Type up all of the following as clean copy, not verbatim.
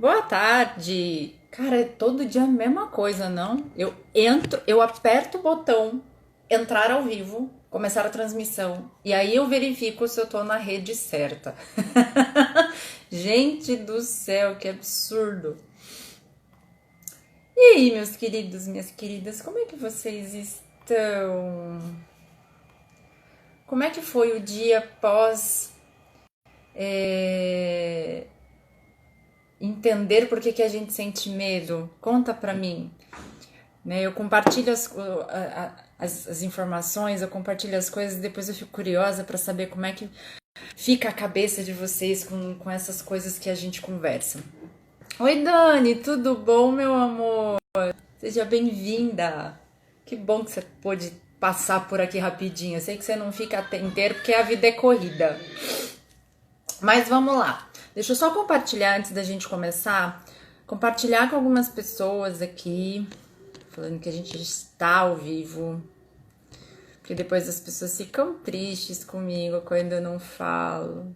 Boa tarde! Cara, é todo dia a mesma coisa, não? Eu entro, eu aperto o botão, entrar ao vivo, começar a transmissão, e aí eu verifico se eu tô na rede certa. Gente do céu, que absurdo! E aí, meus queridos, minhas queridas, como é que vocês estão? Como é que foi o dia após entender por que a gente sente medo? Conta pra mim. Né? Eu compartilho as informações, eu compartilho as coisas, e depois eu fico curiosa para saber como é que fica a cabeça de vocês com essas coisas que a gente conversa. Oi, Dani, tudo bom, meu amor? Seja bem-vinda. Que bom que você pôde passar por aqui rapidinho. Eu sei que você não fica até inteiro porque a vida é corrida. Mas vamos lá. Deixa eu só compartilhar antes da gente começar. Compartilhar com algumas pessoas aqui, falando que a gente está ao vivo, porque depois as pessoas ficam tristes comigo quando eu não falo.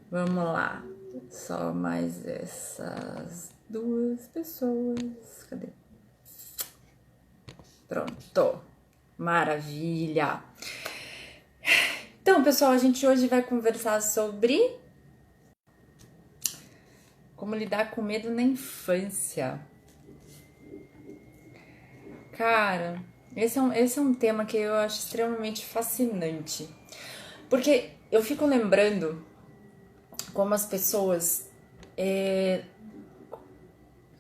Vamos lá, só mais essas duas pessoas. Cadê? Pronto, maravilha. Então, pessoal, a gente hoje vai conversar sobre como lidar com medo na infância. Cara, esse é um tema que eu acho extremamente fascinante. Porque eu fico lembrando como as pessoas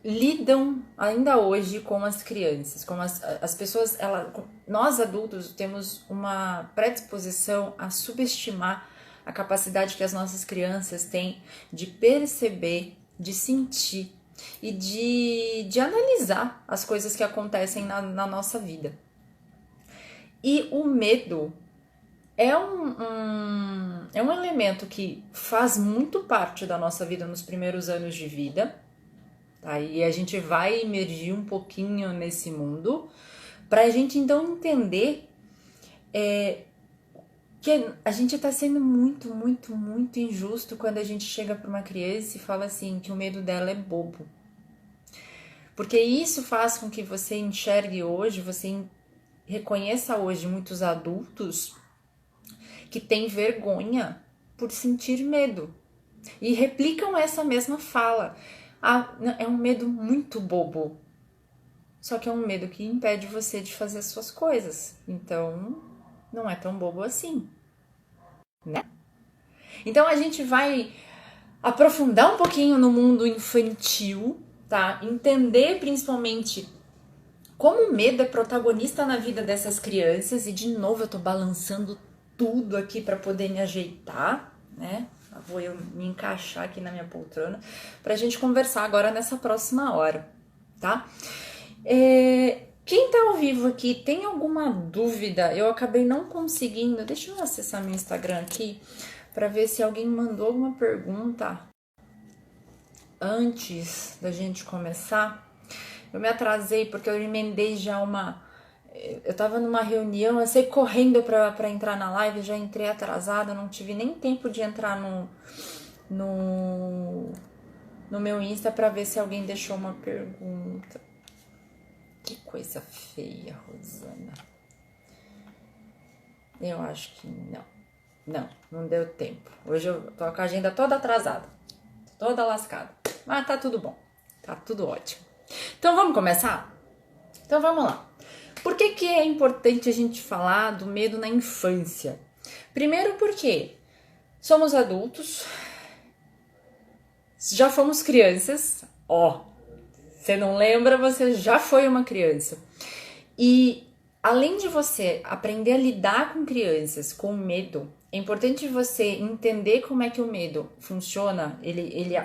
lidam ainda hoje com as crianças. Como as pessoas, nós adultos temos uma predisposição a subestimar a capacidade que as nossas crianças têm de perceber, de sentir e de analisar as coisas que acontecem na nossa vida. E o medo é um elemento que faz muito parte da nossa vida nos primeiros anos de vida, tá? E a gente vai emergir um pouquinho nesse mundo para a gente então entender que a gente está sendo muito, muito, muito injusto quando a gente chega para uma criança e fala assim que o medo dela é bobo. Porque isso faz com que você enxergue hoje, você reconheça hoje muitos adultos que têm vergonha por sentir medo e replicam essa mesma fala. Ah, é um medo muito bobo. Só que é um medo que impede você de fazer as suas coisas. Então, não é tão bobo assim, né? Então a gente vai aprofundar um pouquinho no mundo infantil, tá? Entender principalmente como o medo é protagonista na vida dessas crianças. E de novo eu tô balançando tudo aqui para poder me ajeitar, né? Vou eu me encaixar aqui na minha poltrona pra gente conversar agora nessa próxima hora, tá? Quem tá ao vivo aqui tem alguma dúvida? Eu acabei não conseguindo. Deixa eu acessar meu Instagram aqui para ver se alguém mandou alguma pergunta antes da gente começar. Eu me atrasei porque eu emendei já eu tava numa reunião, eu saí correndo pra entrar na live, já entrei atrasada, não tive nem tempo de entrar no meu Insta pra ver se alguém deixou uma pergunta. Que coisa feia, Rosana. Eu acho que não. Não deu tempo. Hoje eu tô com a agenda toda atrasada, toda lascada. Mas tá tudo bom, tá tudo ótimo. Então vamos começar? Então vamos lá. Por que é importante a gente falar do medo na infância? Primeiro porque somos adultos, já fomos crianças, você não lembra, você já foi uma criança. E além de você aprender a lidar com crianças, com medo, é importante você entender como é que o medo funciona, ele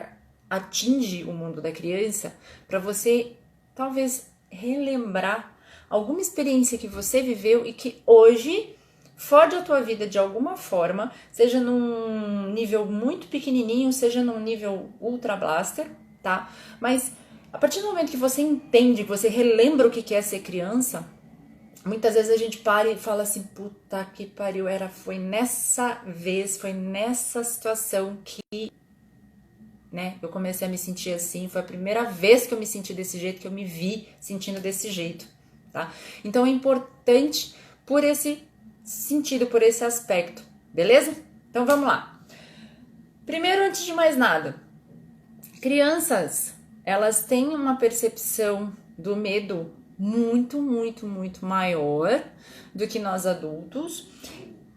atinge o mundo da criança, para você talvez relembrar alguma experiência que você viveu e que hoje fode a tua vida de alguma forma, seja num nível muito pequenininho, seja num nível ultra blaster, tá? Mas a partir do momento que você entende, que você relembra o que é ser criança, muitas vezes a gente para e fala assim, puta que pariu, foi nessa vez, foi nessa situação que né? Eu comecei a me sentir assim, foi a primeira vez que eu me senti desse jeito, que eu me vi sentindo desse jeito, tá? Então é importante por esse sentido, por esse aspecto, beleza? Então vamos lá. Primeiro, antes de mais nada, crianças, elas têm uma percepção do medo muito, muito, muito maior do que nós adultos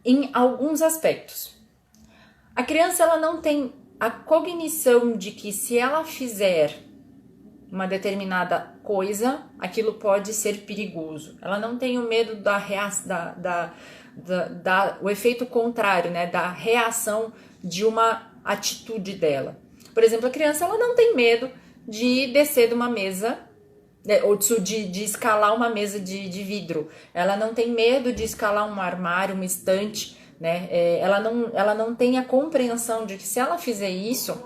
em alguns aspectos. A criança, ela não tem a cognição de que se ela fizer uma determinada coisa, aquilo pode ser perigoso. Ela não tem o medo o efeito contrário, né, da reação de uma atitude dela. Por exemplo, a criança, ela não tem medo de descer de uma mesa, ou de escalar uma mesa de vidro. Ela não tem medo de escalar um armário, uma estante, né? Ela não tem a compreensão de que se ela fizer isso,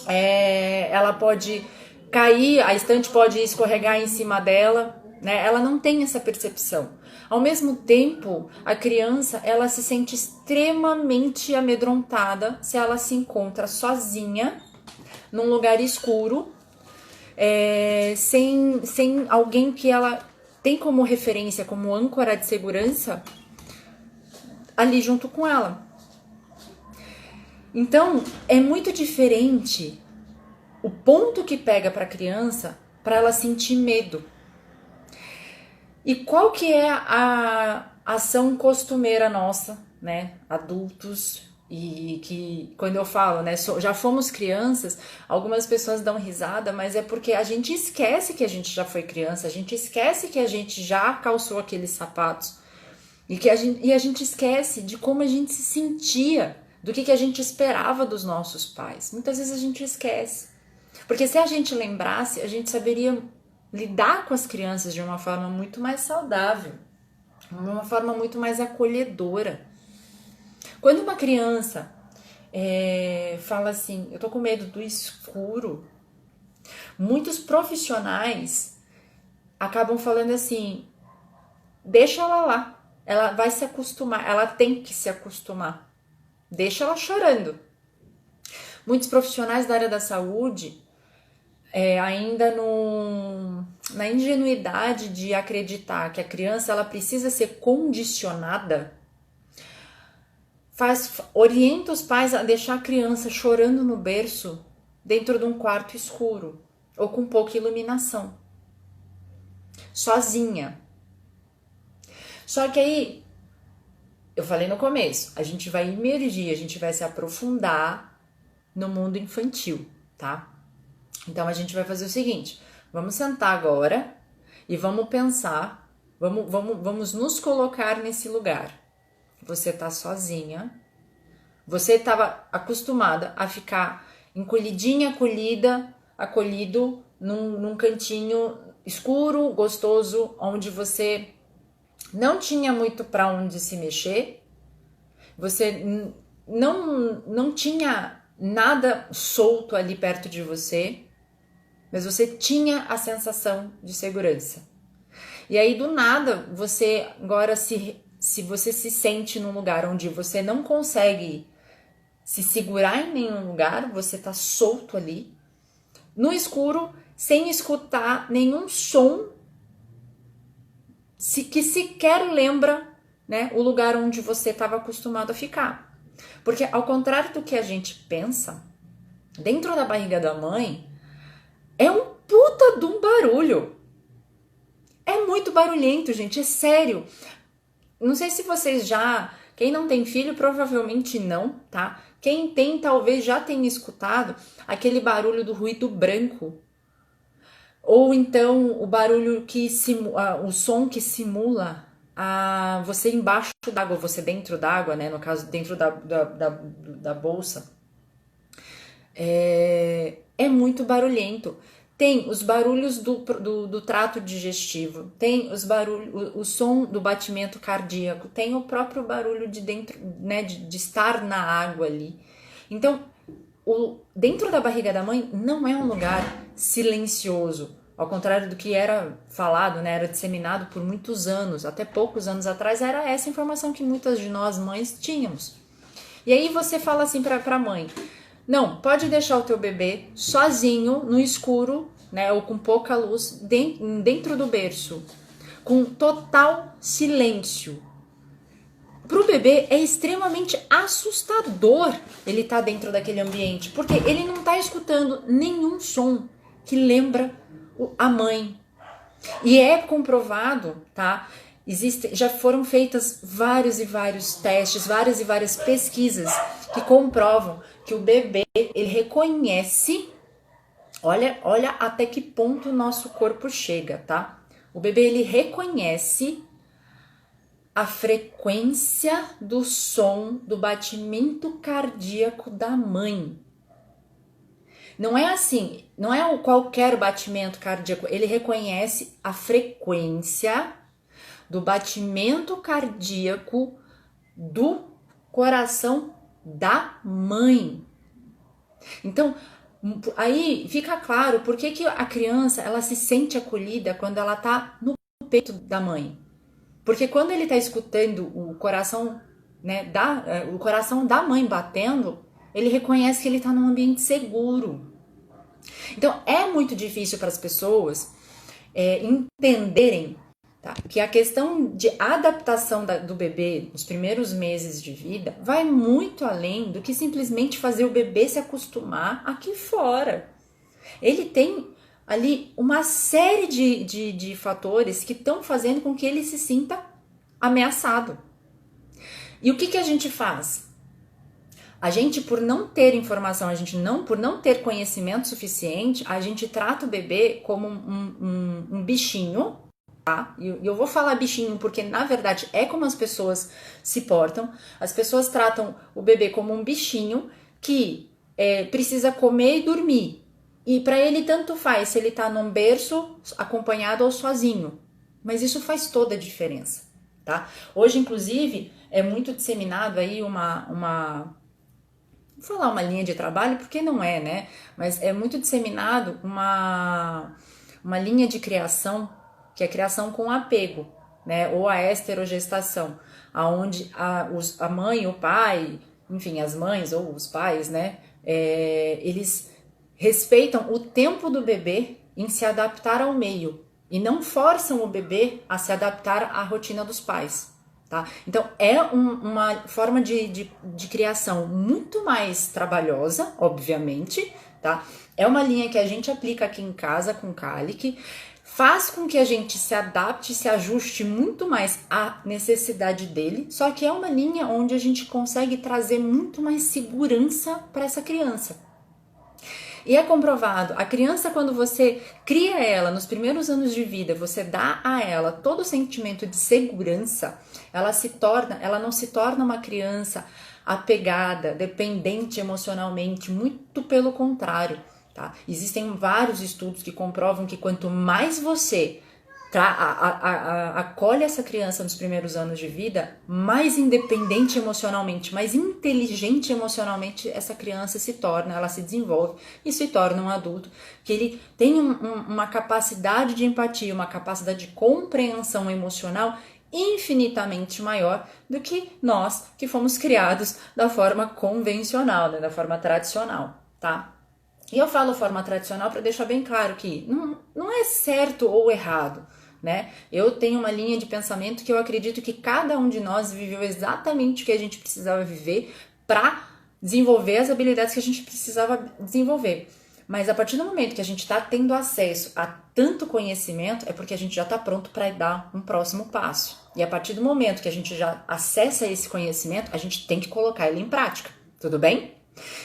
ela pode cair, a estante pode escorregar em cima dela, né? Ela não tem essa percepção. Ao mesmo tempo, a criança, ela se sente extremamente amedrontada se ela se encontra sozinha num lugar escuro, sem alguém que ela tem como referência, como âncora de segurança ali junto com ela. Então, é muito diferente o ponto que pega para a criança para ela sentir medo. E qual que é a ação costumeira nossa, né, adultos, e que quando eu falo, né, já fomos crianças, algumas pessoas dão risada, mas é porque a gente esquece que a gente já foi criança, a gente esquece que a gente já calçou aqueles sapatos, e a gente esquece de como a gente se sentia, do que a gente esperava dos nossos pais. Muitas vezes a gente esquece, porque se a gente lembrasse, a gente saberia lidar com as crianças de uma forma muito mais saudável, de uma forma muito mais acolhedora. Quando uma criança fala assim, eu tô com medo do escuro, muitos profissionais acabam falando assim, deixa ela lá, ela vai se acostumar, ela tem que se acostumar, deixa ela chorando. Muitos profissionais da área da saúde, ainda na ingenuidade de acreditar que a criança ela precisa ser condicionada, orienta os pais a deixar a criança chorando no berço dentro de um quarto escuro ou com pouca iluminação, sozinha. Só que aí, eu falei no começo, a gente vai imergir, a gente vai se aprofundar no mundo infantil, tá? Então a gente vai fazer o seguinte, vamos sentar agora e vamos pensar, vamos nos colocar nesse lugar. Você tá sozinha, você estava acostumada a ficar encolhidinha, acolhido num cantinho escuro, gostoso, onde você não tinha muito para onde se mexer, você não tinha nada solto ali perto de você, mas você tinha a sensação de segurança. E aí do nada, você agora se você se sente num lugar onde você não consegue se segurar em nenhum lugar, você tá solto ali, no escuro, sem escutar nenhum som que sequer lembra, né, o lugar onde você estava acostumado a ficar. Porque ao contrário do que a gente pensa, dentro da barriga da mãe é um puta de um barulho. É muito barulhento, gente, é sério. Não sei se vocês quem não tem filho, provavelmente não, tá? Quem tem, talvez já tenha escutado aquele barulho do ruído branco. Ou então o barulho o som que simula você embaixo d'água, você dentro d'água, né? No caso, dentro da bolsa. É muito barulhento. Tem os barulhos do trato digestivo, tem o som do batimento cardíaco, tem o próprio barulho de dentro, né, de estar na água ali. Então, dentro da barriga da mãe não é um lugar silencioso, ao contrário do que era falado, né, era disseminado por muitos anos, até poucos anos atrás era essa informação que muitas de nós mães tínhamos. E aí você fala assim para a mãe, Não, pode deixar o teu bebê sozinho, no escuro, né, ou com pouca luz, dentro do berço, com total silêncio. Para o bebê é extremamente assustador ele estar dentro daquele ambiente, porque ele não está escutando nenhum som que lembra a mãe. E é comprovado, tá? Já foram feitas vários e vários testes, várias e várias pesquisas que comprovam que o bebê, ele reconhece, olha até que ponto o nosso corpo chega, tá? O bebê, ele reconhece a frequência do som do batimento cardíaco da mãe. Não é assim, não é qualquer batimento cardíaco, ele reconhece a frequência do batimento cardíaco do coração da mãe. Então, aí fica claro por que a criança ela se sente acolhida quando ela tá no peito da mãe. Porque quando ele está escutando o coração, né, o coração da mãe batendo, ele reconhece que ele está num ambiente seguro. Então, é muito difícil para as pessoas entenderem, tá, que a questão de adaptação do bebê nos primeiros meses de vida vai muito além do que simplesmente fazer o bebê se acostumar aqui fora. Ele tem ali uma série de fatores que estão fazendo com que ele se sinta ameaçado. E o que a gente faz? A gente, por não ter informação, por não ter conhecimento suficiente, a gente trata o bebê como um bichinho, tá? E eu vou falar bichinho porque, na verdade, é como as pessoas se portam. As pessoas tratam o bebê como um bichinho que precisa comer e dormir. E para ele tanto faz se ele tá num berço acompanhado ou sozinho. Mas isso faz toda a diferença, tá? Hoje, inclusive, é muito disseminado aí vou falar uma linha de trabalho, porque não é, né? Mas é muito disseminado uma linha de criação, que é a criação com apego, né? Ou a esterogestação, aonde a mãe, o pai, enfim, as mães ou os pais, né? Eles respeitam o tempo do bebê em se adaptar ao meio e não forçam o bebê a se adaptar à rotina dos pais, tá? Então é uma forma de criação muito mais trabalhosa, obviamente, tá? É uma linha que a gente aplica aqui em casa com o Calic, faz com que a gente se adapte, se ajuste muito mais à necessidade dele, só que é uma linha onde a gente consegue trazer muito mais segurança para essa criança. E é comprovado, a criança, quando você cria ela nos primeiros anos de vida, você dá a ela todo o sentimento de segurança, ela não se torna uma criança apegada, dependente emocionalmente, muito pelo contrário, tá? Existem vários estudos que comprovam que quanto mais você acolhe essa criança nos primeiros anos de vida, mais independente emocionalmente, mais inteligente emocionalmente essa criança se torna, ela se desenvolve e se torna um adulto que ele tem uma capacidade de empatia, uma capacidade de compreensão emocional infinitamente maior do que nós que fomos criados da forma convencional, né, da forma tradicional, tá? E eu falo forma tradicional para deixar bem claro que não é certo ou errado, né? Eu tenho uma linha de pensamento que eu acredito que cada um de nós viveu exatamente o que a gente precisava viver para desenvolver as habilidades que a gente precisava desenvolver. Mas a partir do momento que a gente está tendo acesso a tanto conhecimento, é porque a gente já está pronto para dar um próximo passo. E a partir do momento que a gente já acessa esse conhecimento, a gente tem que colocar ele em prática, tudo bem?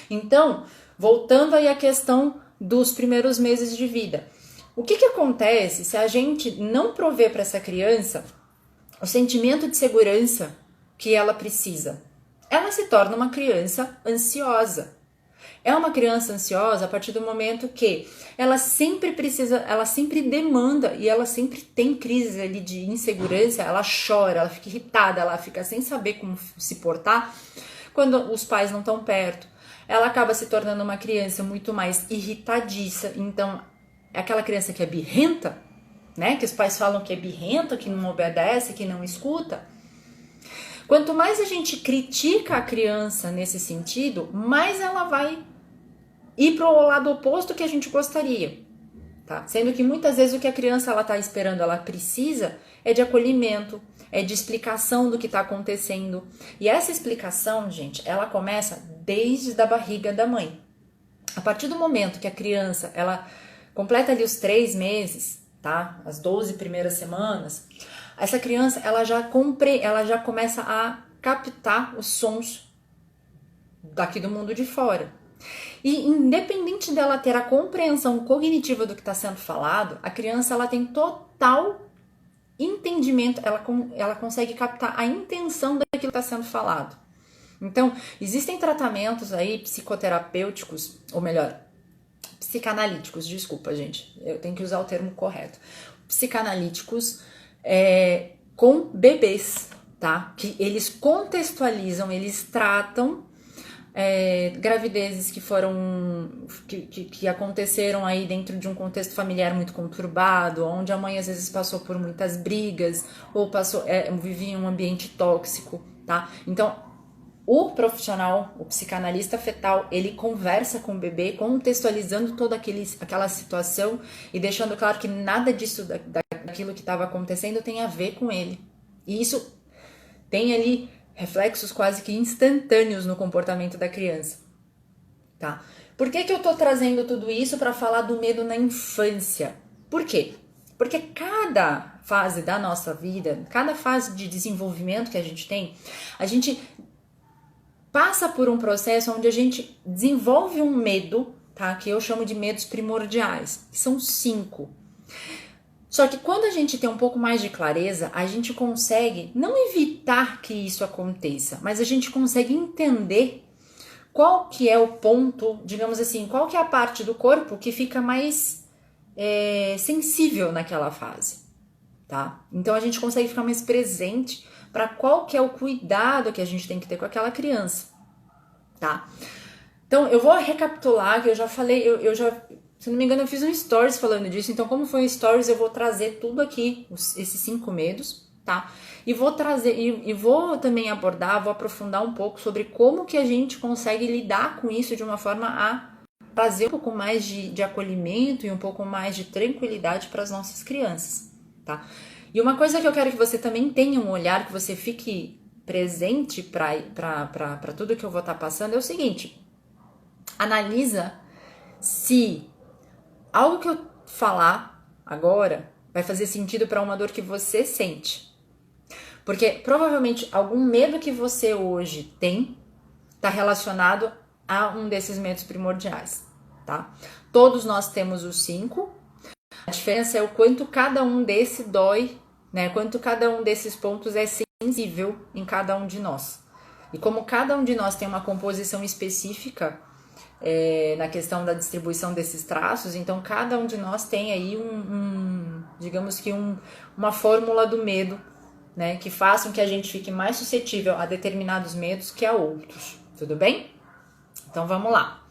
Então, voltando aí à questão dos primeiros meses de vida. O que acontece se a gente não prover para essa criança o sentimento de segurança que ela precisa? Ela se torna uma criança ansiosa. É uma criança ansiosa a partir do momento que ela sempre precisa, ela sempre demanda e ela sempre tem crise ali de insegurança, ela chora, ela fica irritada, ela fica sem saber como se portar quando os pais não estão perto. Ela acaba se tornando uma criança muito mais irritadiça, então é aquela criança que é birrenta, né? Que os pais falam que é birrenta, que não obedece, que não escuta. Quanto mais a gente critica a criança nesse sentido, mais ela vai ir para o lado oposto que a gente gostaria, tá? Sendo que muitas vezes o que a criança ela tá esperando, ela precisa é de acolhimento, é de explicação do que está acontecendo. E essa explicação, gente, ela começa desde a barriga da mãe. A partir do momento que a criança ela completa ali os 3 meses, tá? As 12 primeiras semanas, essa criança ela já começa a captar os sons daqui do mundo de fora. E independente dela ter a compreensão cognitiva do que está sendo falado, a criança ela tem total entendimento, ela consegue captar a intenção daquilo que está sendo falado. Então, existem tratamentos aí psicoterapêuticos, ou melhor, psicanalíticos, desculpa, gente, eu tenho que usar o termo correto. Psicanalíticos com bebês, tá? Que eles contextualizam, eles tratam gravidezes que foram que aconteceram aí dentro de um contexto familiar muito conturbado, onde a mãe às vezes passou por muitas brigas ou vivia em um ambiente tóxico, tá? Então o profissional, o psicanalista fetal, ele conversa com o bebê, contextualizando toda aquela situação e deixando claro que nada disso, daquilo que estava acontecendo tem a ver com ele. E isso tem ali reflexos quase que instantâneos no comportamento da criança, tá? Por que eu tô trazendo tudo isso para falar do medo na infância? Por quê? Porque cada fase da nossa vida, cada fase de desenvolvimento que a gente passa por um processo onde a gente desenvolve um medo, tá? Que eu chamo de medos primordiais, que são 5. Só que quando a gente tem um pouco mais de clareza, a gente consegue não evitar que isso aconteça, mas a gente consegue entender qual que é o ponto, digamos assim, qual que é a parte do corpo que fica mais sensível naquela fase, tá? Então a gente consegue ficar mais presente para qual que é o cuidado que a gente tem que ter com aquela criança, tá? Então eu vou recapitular, que eu já falei, eu já, se não me engano, eu fiz um stories falando disso, então como foi um stories, eu vou trazer tudo aqui, esses 5 medos, tá? E vou trazer, e vou também abordar, vou aprofundar um pouco sobre como que a gente consegue lidar com isso de uma forma a trazer um pouco mais de acolhimento e um pouco mais de tranquilidade para as nossas crianças, tá? E uma coisa que eu quero que você também tenha um olhar, que você fique presente para tudo que eu vou estar passando, é o seguinte: analisa se algo que eu falar agora vai fazer sentido para uma dor que você sente. Porque provavelmente algum medo que você hoje tem está relacionado a um desses medos primordiais, tá? Todos nós temos os 5. A diferença é o quanto cada um desse dói, né? Quanto cada um desses pontos é sensível em cada um de nós. E como cada um de nós tem uma composição específica na questão da distribuição desses traços, então cada um de nós tem aí digamos que uma fórmula do medo, né? Que faz com que a gente fique mais suscetível a determinados medos que a outros. Tudo bem? Então vamos lá.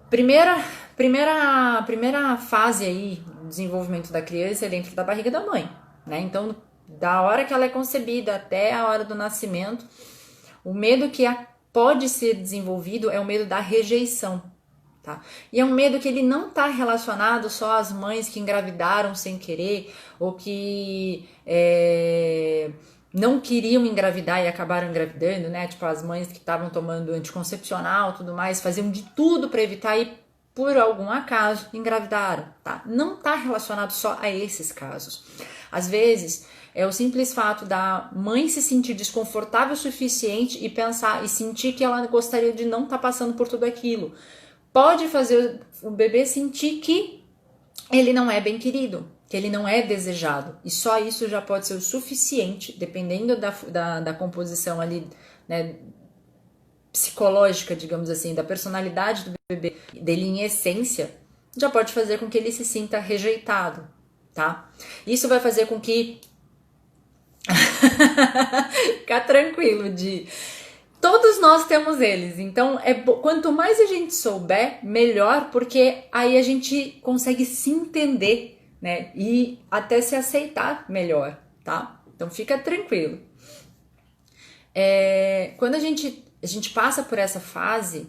Primeira fase aí do desenvolvimento da criança é dentro da barriga da mãe, né? Então, da hora que ela é concebida até a hora do nascimento, o medo que pode ser desenvolvido é o medo da rejeição, tá? E é um medo que ele não está relacionado só às mães que engravidaram sem querer ou que não queriam engravidar e acabaram engravidando, né? Tipo, as mães que estavam tomando anticoncepcional e tudo mais, faziam de tudo para evitar e por algum acaso engravidaram, tá? Não tá relacionado só a esses casos. Às vezes, é o simples fato da mãe se sentir desconfortável o suficiente e pensar e sentir que ela gostaria de não estar passando por tudo aquilo. Pode fazer o bebê sentir que ele não é bem querido, que ele não é desejado. E só isso já pode ser o suficiente, dependendo da composição ali, né, psicológica, digamos assim, da personalidade do bebê, dele em essência, já pode fazer com que ele se sinta rejeitado, tá? Isso vai fazer com que ficar tranquilo de todos nós temos eles, então quanto mais a gente souber, melhor, porque aí a gente consegue se entender, né, e até se aceitar melhor, tá? Então fica tranquilo. Quando a gente passa por essa fase,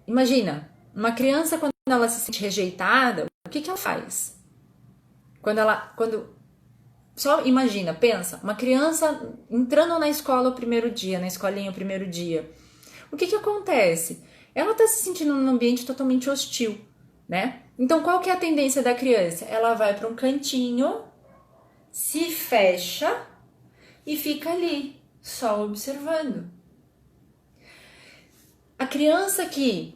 imagina, Uma criança, quando ela se sente rejeitada, o que ela faz? Só imagina, pensa, uma criança entrando na escola o primeiro dia, na escolinha o primeiro dia. O que acontece? Ela está se sentindo num ambiente totalmente hostil, né? Então, qual que é a tendência da criança? Ela vai para um cantinho, se fecha e fica ali, só observando. A criança que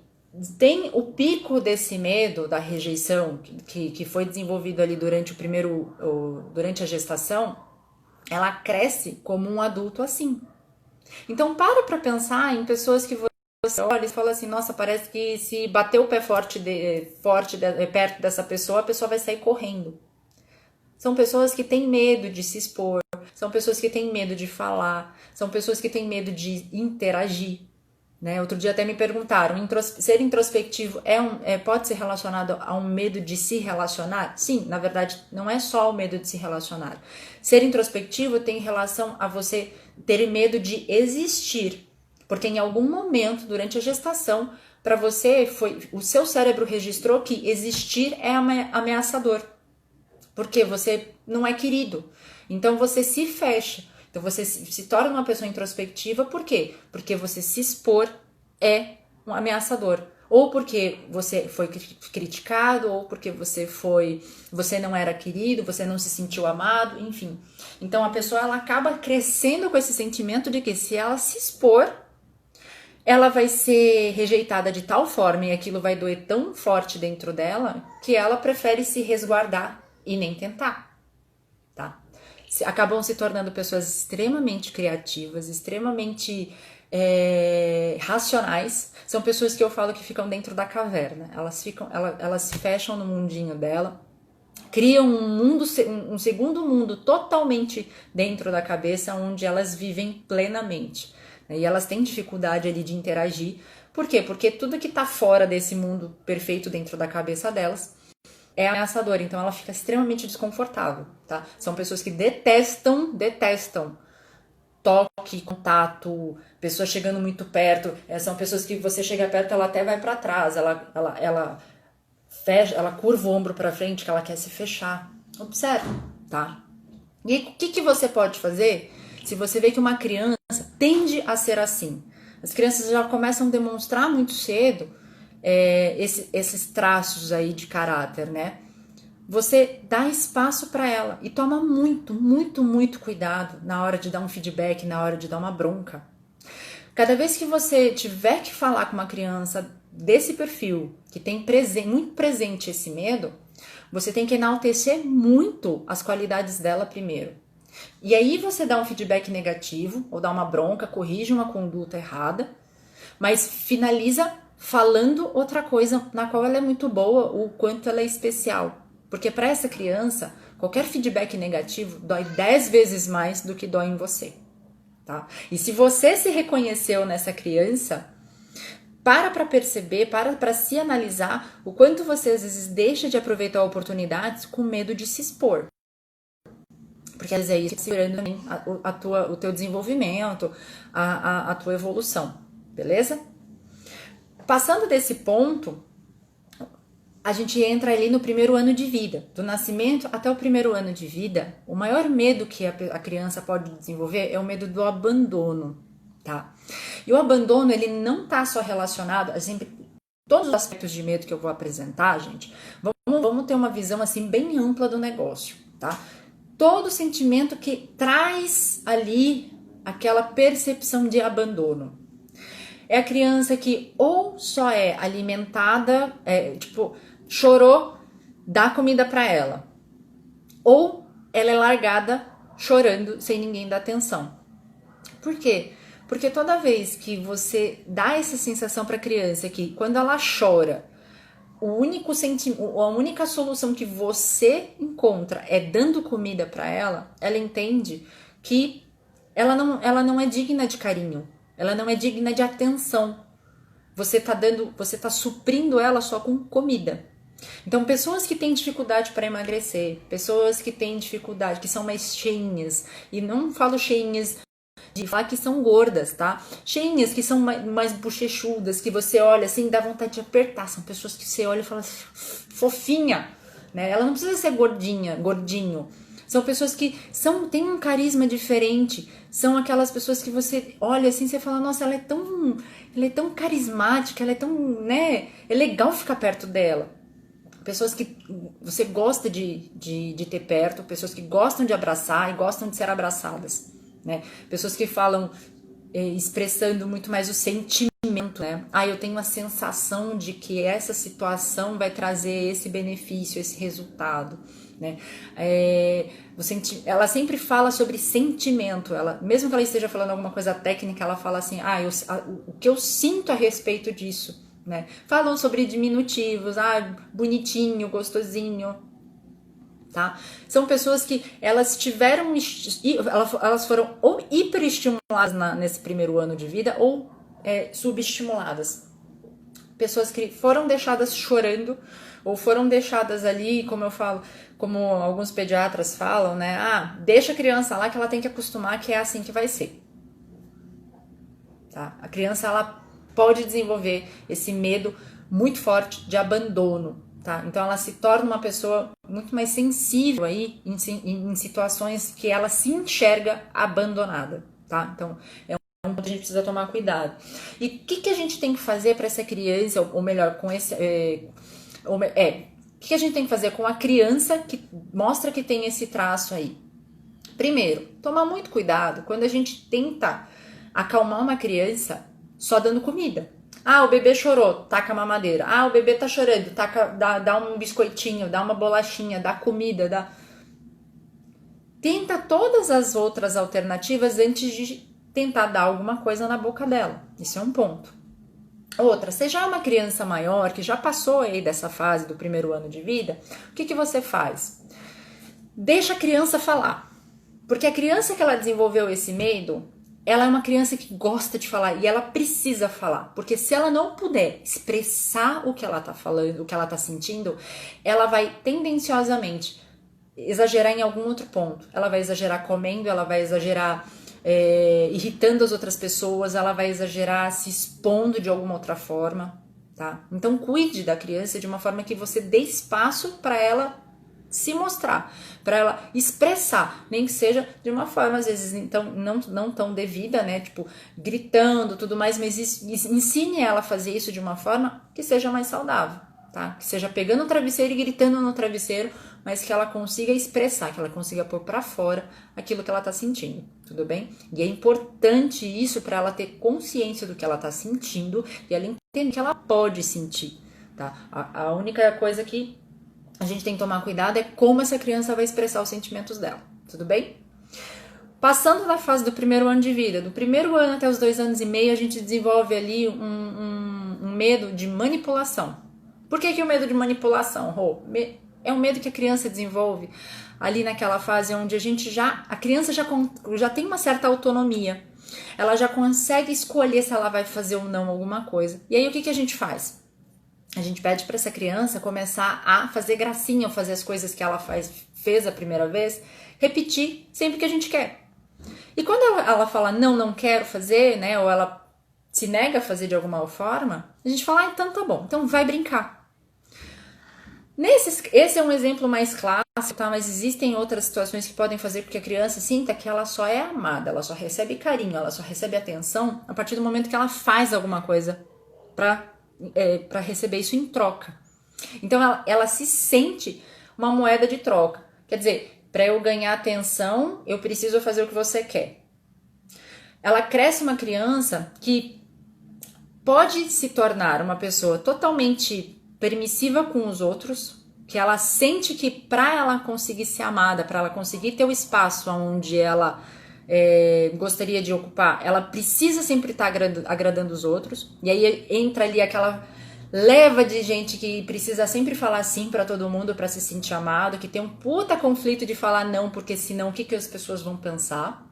tem o pico desse medo da rejeição, que foi desenvolvido ali durante a gestação, ela cresce como um adulto assim. Então, para pensar em pessoas que você olha e fala assim, nossa, parece que se bater o pé perto dessa pessoa, a pessoa vai sair correndo. São pessoas que têm medo de se expor, são pessoas que têm medo de falar, são pessoas que têm medo de interagir. Né? Outro dia até me perguntaram, ser introspectivo pode ser relacionado a um medo de se relacionar? Sim, na verdade, não é só o medo de se relacionar. Ser introspectivo tem relação a você ter medo de existir. Porque em algum momento, durante a gestação, para você, o seu cérebro registrou que existir é ameaçador. Porque você não é querido. Então você se fecha. Então você se torna uma pessoa introspectiva, por quê? Porque você se expor é um ameaçador. Ou porque você foi criticado, ou porque você não era querido, você não se sentiu amado, enfim. Então a pessoa ela acaba crescendo com esse sentimento de que se ela se expor, ela vai ser rejeitada de tal forma e aquilo vai doer tão forte dentro dela que ela prefere se resguardar e nem tentar, tá? Acabam se tornando pessoas extremamente criativas, extremamente racionais. São pessoas que eu falo que ficam dentro da caverna. Elas se fecham no mundinho dela, criam um segundo mundo totalmente dentro da cabeça, onde elas vivem plenamente. E elas têm dificuldade ali de interagir. Por quê? Porque tudo que está fora desse mundo perfeito dentro da cabeça delas é ameaçador, então ela fica extremamente desconfortável, tá? São pessoas que detestam toque, contato, pessoas chegando muito perto. São pessoas que você chega perto, ela até vai para trás, ela fecha, ela curva o ombro para frente, que ela quer se fechar. Observe, tá? E o que você pode fazer se você vê que uma criança tende a ser assim? As crianças já começam a demonstrar muito cedo esses traços aí de caráter, né? Você dá espaço para ela e toma muito, muito, muito cuidado na hora de dar um feedback, na hora de dar uma bronca. Cada vez que você tiver que falar com uma criança desse perfil, que tem muito presente esse medo, você tem que enaltecer muito as qualidades dela primeiro. E aí você dá um feedback negativo, ou dá uma bronca, corrige uma conduta errada, mas finaliza falando outra coisa na qual ela é muito boa, o quanto ela é especial. Porque para essa criança, qualquer feedback negativo dói 10 vezes mais do que dói em você. Tá? E se você se reconheceu nessa criança, para perceber, para se analisar o quanto você às vezes deixa de aproveitar oportunidades com medo de se expor. Porque às vezes é isso que está segurando também o teu desenvolvimento, a tua evolução, beleza? Passando desse ponto, a gente entra ali no primeiro ano de vida. Do nascimento até o primeiro ano de vida, o maior medo que a criança pode desenvolver é o medo do abandono, tá? E o abandono, ele não tá só relacionado a sempre todos os aspectos de medo que eu vou apresentar, gente. Vamos ter uma visão assim bem ampla do negócio, tá? Todo sentimento que traz ali aquela percepção de abandono. É a criança que ou só é alimentada, chorou, dá comida para ela. Ou ela é largada chorando sem ninguém dar atenção. Por quê? Porque toda vez que você dá essa sensação para a criança que quando ela chora, a única solução que você encontra é dando comida para ela, ela entende que ela não é digna de carinho, ela não é digna de atenção. Você tá suprindo ela só com comida. Então, pessoas que têm dificuldade para emagrecer, pessoas que têm dificuldade, que são mais cheinhas, e não falo cheinhas de falar que são gordas, tá? Cheinhas, que são mais bochechudas, que você olha assim, dá vontade de apertar. São pessoas que você olha e fala assim, fofinha, né? Ela não precisa ser gordinha, gordinho. São pessoas que têm um carisma diferente. São aquelas pessoas que você olha assim, você fala, nossa, ela é tão carismática, ela é tão, né? É legal ficar perto dela. Pessoas que você gosta de ter perto, pessoas que gostam de abraçar e gostam de ser abraçadas, né? Pessoas que falam expressando muito mais o sentimento, né? Eu tenho a sensação de que essa situação vai trazer esse benefício, esse resultado, né? Ela sempre fala sobre sentimento, mesmo que ela esteja falando alguma coisa técnica, ela fala assim, o que eu sinto a respeito disso, né? Falam sobre diminutivos, bonitinho, gostosinho, tá? São pessoas que elas foram ou hiperestimuladas nesse primeiro ano de vida ou subestimuladas. Pessoas que foram deixadas chorando ou foram deixadas ali, como eu falo, como alguns pediatras falam, né? Deixa a criança lá que ela tem que acostumar que é assim que vai ser. Tá? A criança, ela pode desenvolver esse medo muito forte de abandono, tá? Então ela se torna uma pessoa muito mais sensível aí em situações que ela se enxerga abandonada, tá? Então é um ponto que a gente precisa tomar cuidado. E o que a gente tem que fazer para essa criança, ou melhor, com esse... o que a gente tem que fazer com a criança que mostra que tem esse traço aí? Primeiro, tomar muito cuidado quando a gente tenta acalmar uma criança só dando comida. O bebê chorou, taca a mamadeira. O bebê tá chorando, dá um biscoitinho, dá uma bolachinha, dá comida, Tenta todas as outras alternativas antes de tentar dar alguma coisa na boca dela. Isso é um ponto. Outra, você já é uma criança maior, que já passou aí dessa fase do primeiro ano de vida, o que você faz? Deixa a criança falar. Porque a criança que ela desenvolveu esse medo, ela é uma criança que gosta de falar e ela precisa falar. Porque se ela não puder expressar o que ela tá falando, o que ela tá sentindo, ela vai tendenciosamente exagerar em algum outro ponto. Ela vai exagerar comendo, ela vai exagerar irritando as outras pessoas, ela vai exagerar se expondo de alguma outra forma, tá? Então cuide da criança de uma forma que você dê espaço para ela se mostrar, para ela expressar, nem que seja de uma forma às vezes então não tão devida, né, tipo gritando, tudo mais, mas ensine ela a fazer isso de uma forma que seja mais saudável, tá? Que seja pegando o travesseiro e gritando no travesseiro, mas que ela consiga expressar, que ela consiga pôr para fora aquilo que ela tá sentindo, tudo bem? E é importante isso para ela ter consciência do que ela tá sentindo e ela entender que ela pode sentir, tá? A única coisa que a gente tem que tomar cuidado é como essa criança vai expressar os sentimentos dela, tudo bem? Passando da fase do primeiro ano de vida, do primeiro ano até os 2 anos e meio, a gente desenvolve ali um medo de manipulação. Por que o medo de manipulação, Rô? É um medo que a criança desenvolve ali naquela fase onde a criança já tem uma certa autonomia. Ela já consegue escolher se ela vai fazer ou não alguma coisa. E aí o que a gente faz? A gente pede para essa criança começar a fazer gracinha ou fazer as coisas que ela fez a primeira vez, repetir sempre que a gente quer. E quando ela fala não quero fazer, né, ou ela se nega a fazer de alguma forma, a gente fala, então tá bom, então vai brincar. Esse é um exemplo mais clássico, tá? Mas existem outras situações que podem fazer com que a criança sinta que ela só é amada, ela só recebe carinho, ela só recebe atenção a partir do momento que ela faz alguma coisa para receber isso em troca. Então ela se sente uma moeda de troca. Quer dizer, para eu ganhar atenção, eu preciso fazer o que você quer. Ela cresce uma criança que pode se tornar uma pessoa totalmente permissiva com os outros, que ela sente que para ela conseguir ser amada, para ela conseguir ter o espaço onde ela gostaria de ocupar, ela precisa sempre estar agradando os outros. E aí entra ali aquela leva de gente que precisa sempre falar sim para todo mundo para se sentir amado, que tem um puta conflito de falar não, porque senão o que as pessoas vão pensar,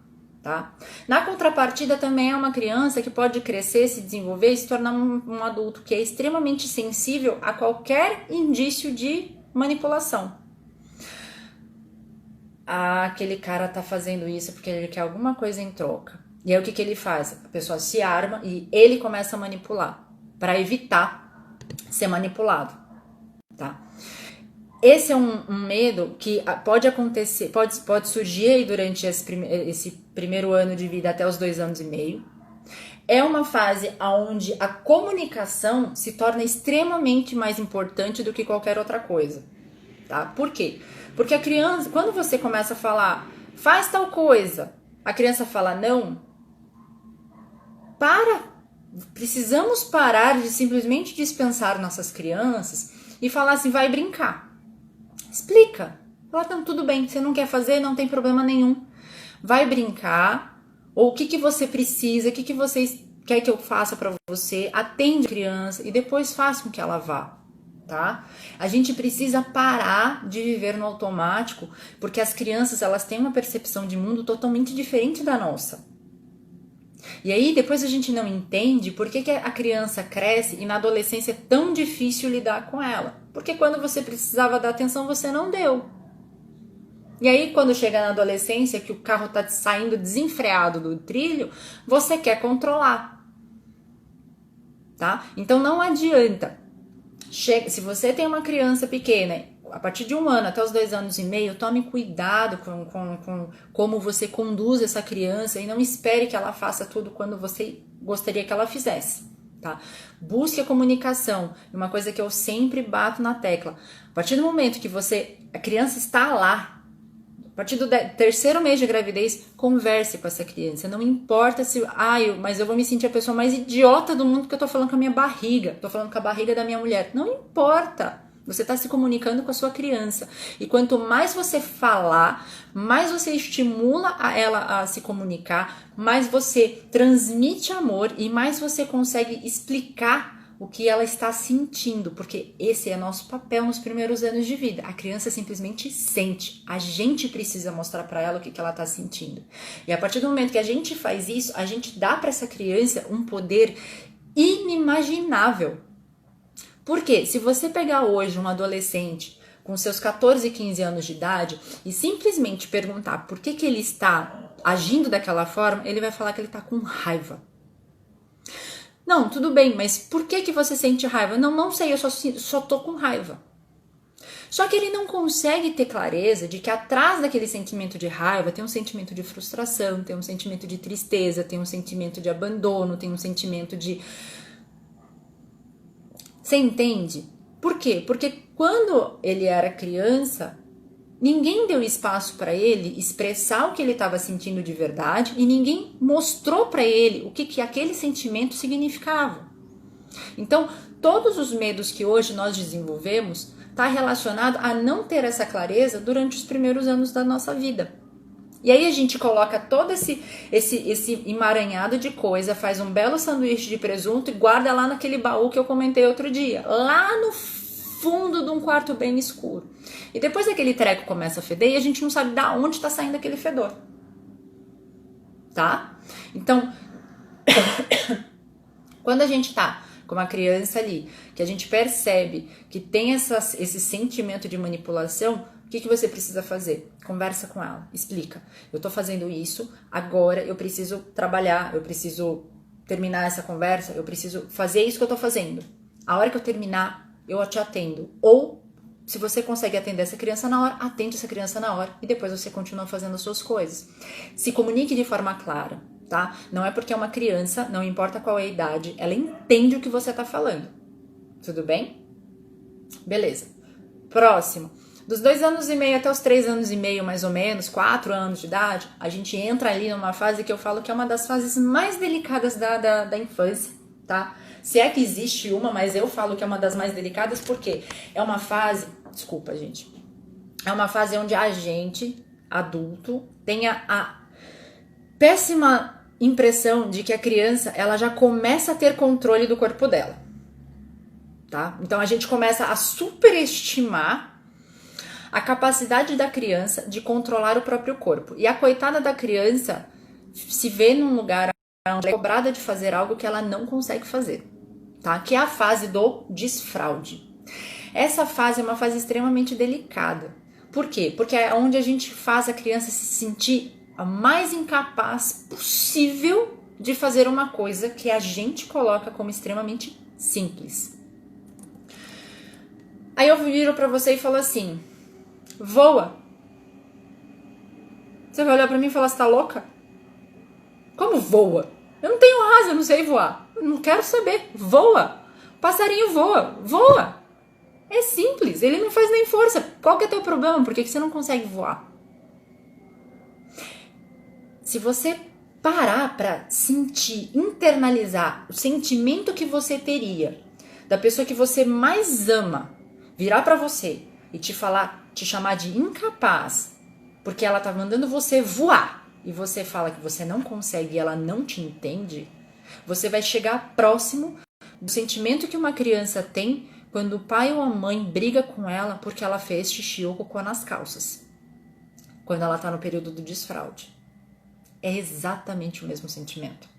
tá? Na contrapartida também é uma criança que pode crescer, se desenvolver e se tornar um adulto que é extremamente sensível a qualquer indício de manipulação. Aquele cara tá fazendo isso porque ele quer alguma coisa em troca. E aí o que que ele faz? A pessoa se arma e ele começa a manipular para evitar ser manipulado, tá? Esse é um medo que pode acontecer, pode surgir aí durante esse primeiro ano de vida até os 2 anos e meio. É uma fase onde a comunicação se torna extremamente mais importante do que qualquer outra coisa, tá? Por quê? Porque a criança, quando você começa a falar, faz tal coisa, a criança fala não, precisamos parar de simplesmente dispensar nossas crianças e falar assim, vai brincar. Explica. Fala, não, tudo bem, você não quer fazer, não tem problema nenhum. Vai brincar, ou o que você precisa, o que você quer que eu faça para você, atende a criança e depois faça com que ela vá, tá? A gente precisa parar de viver no automático, porque as crianças, elas têm uma percepção de mundo totalmente diferente da nossa. E aí depois a gente não entende por que a criança cresce e na adolescência é tão difícil lidar com ela. Porque quando você precisava dar atenção, você não deu. E aí quando chega na adolescência, que o carro tá saindo desenfreado do trilho, você quer controlar. Tá? Então não adianta. Se você tem uma criança pequena, a partir de 1 ano até os 2 anos e meio, tome cuidado com como você conduz essa criança e não espere que ela faça tudo quando você gostaria que ela fizesse, tá? Busque a comunicação, uma coisa que eu sempre bato na tecla. A partir do momento que a criança está lá, a partir do 3º mês de gravidez, converse com essa criança. Não importa se, mas eu vou me sentir a pessoa mais idiota do mundo que eu tô falando com a minha barriga, tô falando com a barriga da minha mulher. Não importa. Você está se comunicando com a sua criança. E quanto mais você falar, mais você estimula ela a se comunicar, mais você transmite amor e mais você consegue explicar o que ela está sentindo, porque esse é nosso papel nos primeiros anos de vida. A criança simplesmente sente. A gente precisa mostrar para ela o que ela está sentindo. E a partir do momento que a gente faz isso, a gente dá para essa criança um poder inimaginável. Porque se você pegar hoje um adolescente com seus 14, 15 anos de idade e simplesmente perguntar por que ele está agindo daquela forma, ele vai falar que ele está com raiva. Não, tudo bem, mas por que você sente raiva? Não sei, eu só tô com raiva. Só que ele não consegue ter clareza de que atrás daquele sentimento de raiva tem um sentimento de frustração, tem um sentimento de tristeza, tem um sentimento de abandono, tem um sentimento de... Você entende? Por quê? Porque quando ele era criança, ninguém deu espaço para ele expressar o que ele estava sentindo de verdade e ninguém mostrou para ele o que aquele sentimento significava. Então, todos os medos que hoje nós desenvolvemos está relacionado a não ter essa clareza durante os primeiros anos da nossa vida. E aí a gente coloca todo esse emaranhado de coisa, faz um belo sanduíche de presunto e guarda lá naquele baú que eu comentei outro dia, lá no fundo de um quarto bem escuro. E depois aquele treco começa a feder e a gente não sabe de onde está saindo aquele fedor. Tá? Então, quando a gente tá com uma criança ali, que a gente percebe que tem esse sentimento de manipulação, o que você precisa fazer? Conversa com ela, explica. Eu tô fazendo isso, agora eu preciso trabalhar, eu preciso terminar essa conversa, eu preciso fazer isso que eu tô fazendo. A hora que eu terminar, eu te atendo. Ou, se você consegue atender essa criança na hora, atende essa criança na hora e depois você continua fazendo as suas coisas. Se comunique de forma clara, tá? Não é porque é uma criança, não importa qual é a idade, ela entende o que você tá falando. Tudo bem? Beleza. Próximo. Dos 2 anos e meio até os 3 anos e meio, mais ou menos, 4 anos de idade, a gente entra ali numa fase que eu falo que é uma das fases mais delicadas da infância, tá? Se é que existe uma, mas eu falo que é uma das mais delicadas porque é uma fase... Desculpa, gente. É uma fase onde a gente, adulto, tem a péssima impressão de que a criança, ela já começa a ter controle do corpo dela, tá? Então a gente começa a superestimar a capacidade da criança de controlar o próprio corpo. E a coitada da criança se vê num lugar onde ela é cobrada de fazer algo que ela não consegue fazer, tá? Que é a fase do desfraude. Essa fase é uma fase extremamente delicada. Por quê? Porque é onde a gente faz a criança se sentir a mais incapaz possível de fazer uma coisa que a gente coloca como extremamente simples. Aí eu viro pra você e falo assim, voa. Você vai olhar pra mim e falar, você tá louca? Como voa? Eu não tenho asa, eu não sei voar. Eu não quero saber. Voa. O passarinho voa. Voa. É simples, ele não faz nem força. Qual que é o teu problema? Por que você não consegue voar? Se você parar para sentir, internalizar o sentimento que você teria da pessoa que você mais ama, virar para você e te chamar de incapaz, porque ela tá mandando você voar e você fala que você não consegue e ela não te entende, você vai chegar próximo do sentimento que uma criança tem quando o pai ou a mãe briga com ela porque ela fez xixi ou cocô nas calças, quando ela tá no período do desfraude. É exatamente o mesmo sentimento.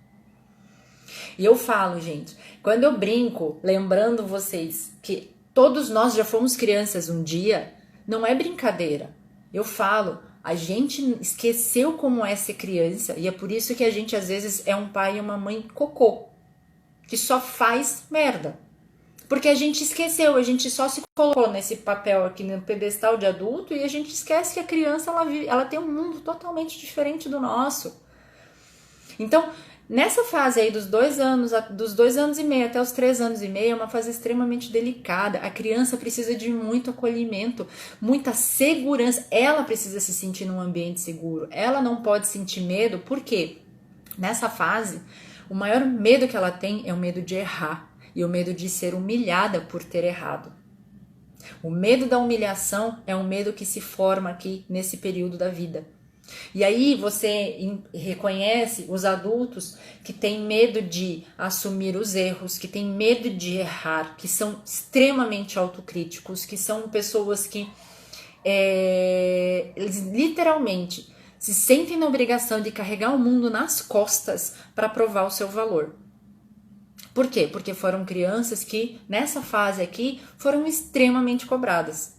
E eu falo, gente, quando eu brinco, lembrando vocês que todos nós já fomos crianças um dia, não é brincadeira. Eu falo, a gente esqueceu como é ser criança e é por isso que a gente às vezes é um pai e uma mãe cocô, que só faz merda. Porque a gente esqueceu, a gente só se colocou nesse papel aqui no pedestal de adulto e a gente esquece que a criança ela tem um mundo totalmente diferente do nosso. Então, nessa fase aí dos 2 anos e meio até os 3 anos e meio, é uma fase extremamente delicada. A criança precisa de muito acolhimento, muita segurança. Ela precisa se sentir num ambiente seguro. Ela não pode sentir medo, porque nessa fase, o maior medo que ela tem é o medo de errar. E o medo de ser humilhada por ter errado. O medo da humilhação é um medo que se forma aqui nesse período da vida. E aí você reconhece os adultos que têm medo de assumir os erros, que têm medo de errar, que são extremamente autocríticos, que são pessoas que eles literalmente se sentem na obrigação de carregar o mundo nas costas para provar o seu valor. Por quê? Porque foram crianças que, nessa fase aqui, foram extremamente cobradas,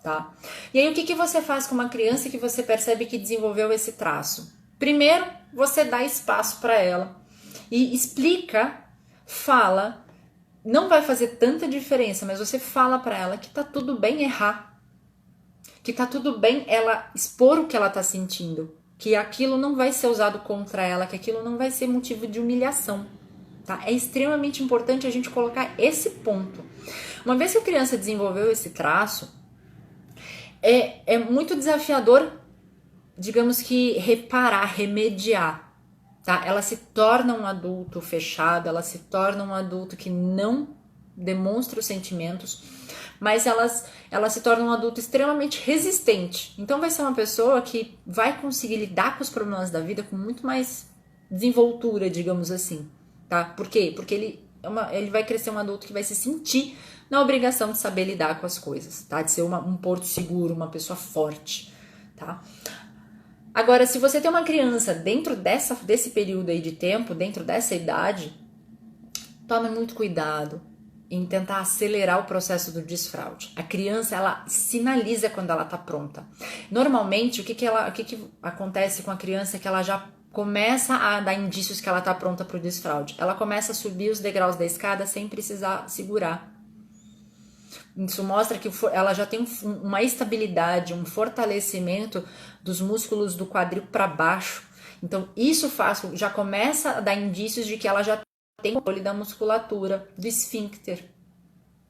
tá? E aí, o que você faz com uma criança que você percebe que desenvolveu esse traço? Primeiro, você dá espaço para ela e explica, fala, não vai fazer tanta diferença, mas você fala para ela que tá tudo bem errar, que tá tudo bem ela expor o que ela tá sentindo, que aquilo não vai ser usado contra ela, que aquilo não vai ser motivo de humilhação. Tá? É extremamente importante a gente colocar esse ponto. Uma vez que a criança desenvolveu esse traço, é muito desafiador, digamos que reparar, remediar. Tá? Ela se torna um adulto fechado, ela se torna um adulto que não demonstra os sentimentos, mas ela se torna um adulto extremamente resistente. Então vai ser uma pessoa que vai conseguir lidar com os problemas da vida com muito mais desenvoltura, digamos assim. Tá? Por quê? Porque ele vai crescer um adulto que vai se sentir na obrigação de saber lidar com as coisas, tá? De ser um porto seguro, uma pessoa forte, tá? Agora, se você tem uma criança dentro desse período aí de tempo, dentro dessa idade, tome muito cuidado em tentar acelerar o processo do desfraude. A criança, ela sinaliza quando ela tá pronta. Normalmente, o que acontece com a criança é que ela já começa a dar indícios que ela tá pronta para o desfraude. Ela começa a subir os degraus da escada sem precisar segurar. Isso mostra que ela já tem uma estabilidade, um fortalecimento dos músculos do quadril para baixo. Então, isso já começa a dar indícios de que ela já tem controle da musculatura, do esfíncter,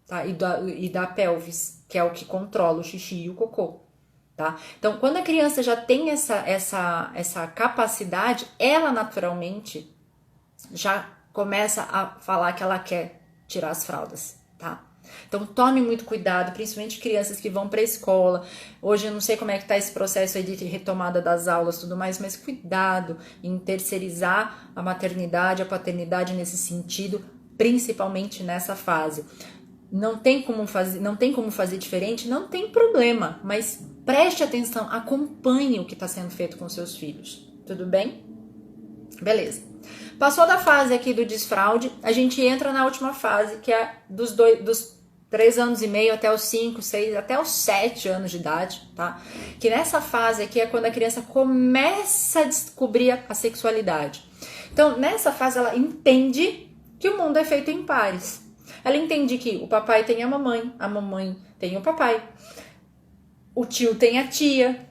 tá? E da pelvis, que é o que controla o xixi e o cocô. Tá? Então, quando a criança já tem essa capacidade, ela naturalmente já começa a falar que ela quer tirar as fraldas, tá? Então, tome muito cuidado, principalmente crianças que vão para a escola. Hoje eu não sei como é que tá esse processo aí de retomada das aulas e tudo mais, mas cuidado em terceirizar a maternidade, a paternidade nesse sentido, principalmente nessa fase. Não tem como fazer diferente, não tem problema, mas preste atenção, acompanhe o que está sendo feito com seus filhos, tudo bem? Beleza. Passou da fase aqui do desfraude, a gente entra na última fase, que é dos 3 anos e meio até os 5, 6, até os 7 anos de idade, tá? Que nessa fase aqui é quando a criança começa a descobrir a sexualidade. Então, nessa fase, ela entende que o mundo é feito em pares. Ela entende que o papai tem a mamãe tem o papai, o tio tem a tia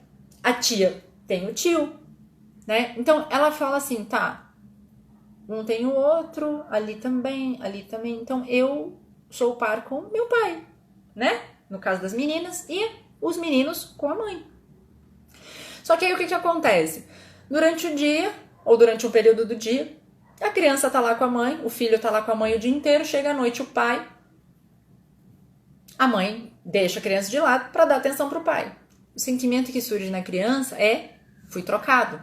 tem o tio, né? Então, ela fala assim, tá, um tem o outro, ali também. Então, eu sou o par com meu pai, né? No caso das meninas, e os meninos com a mãe. Só que aí o que acontece? Durante o dia, ou durante um período do dia, a criança tá lá com a mãe, o filho tá lá com a mãe o dia inteiro, chega à noite o pai, a mãe deixa a criança de lado para dar atenção pro pai. O sentimento que surge na criança é, fui trocado.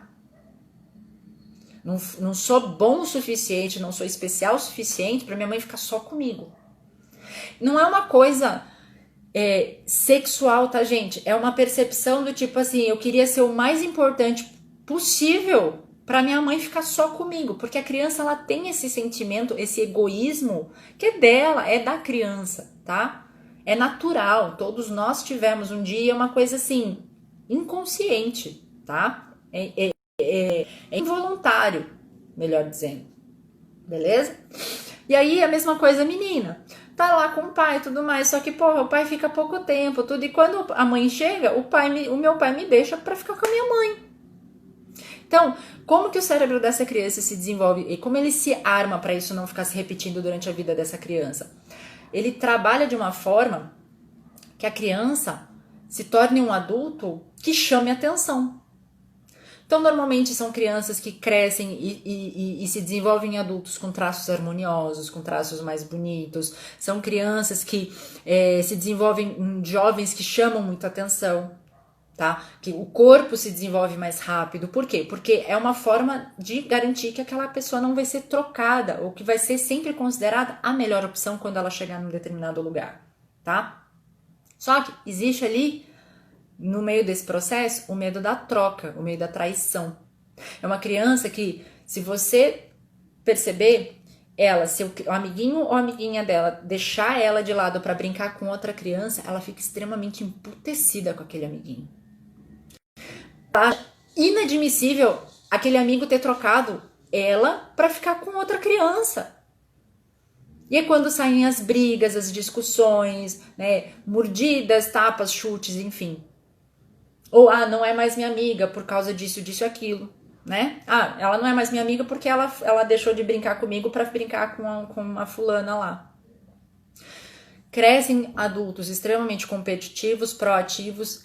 Não sou bom o suficiente, não sou especial o suficiente para minha mãe ficar só comigo. Não é uma coisa sexual, tá, gente? É uma percepção do tipo assim, eu queria ser o mais importante possível para minha mãe ficar só comigo, porque a criança ela tem esse sentimento, esse egoísmo que é dela, é da criança, tá? É natural, todos nós tivemos um dia uma coisa assim, inconsciente, tá? É involuntário, melhor dizendo, beleza? E aí a mesma coisa a menina, tá lá com o pai e tudo mais, só que porra, o pai fica pouco tempo, tudo, e quando a mãe chega, o meu pai me deixa pra ficar com a minha mãe. Então, como que o cérebro dessa criança se desenvolve e como ele se arma para isso não ficar se repetindo durante a vida dessa criança? Ele trabalha de uma forma que a criança se torne um adulto que chame atenção. Então, normalmente são crianças que crescem e se desenvolvem em adultos com traços harmoniosos, com traços mais bonitos. São crianças que se desenvolvem em jovens que chamam muita atenção, tá? Que o corpo se desenvolve mais rápido. Por quê? Porque é uma forma de garantir que aquela pessoa não vai ser trocada ou que vai ser sempre considerada a melhor opção quando ela chegar num determinado lugar, tá? Só que existe ali no meio desse processo, o medo da troca, o medo da traição. É uma criança que, se você perceber, ela, se o amiguinho ou a amiguinha dela deixar ela de lado para brincar com outra criança, ela fica extremamente emputecida com aquele amiguinho. Tá inadmissível aquele amigo ter trocado ela para ficar com outra criança. E é quando saem as brigas, as discussões, né, mordidas, tapas, chutes, enfim. Ou, não é mais minha amiga por causa disso, disso e aquilo, né? Ela não é mais minha amiga porque ela deixou de brincar comigo para brincar com uma fulana lá. Crescem adultos extremamente competitivos, proativos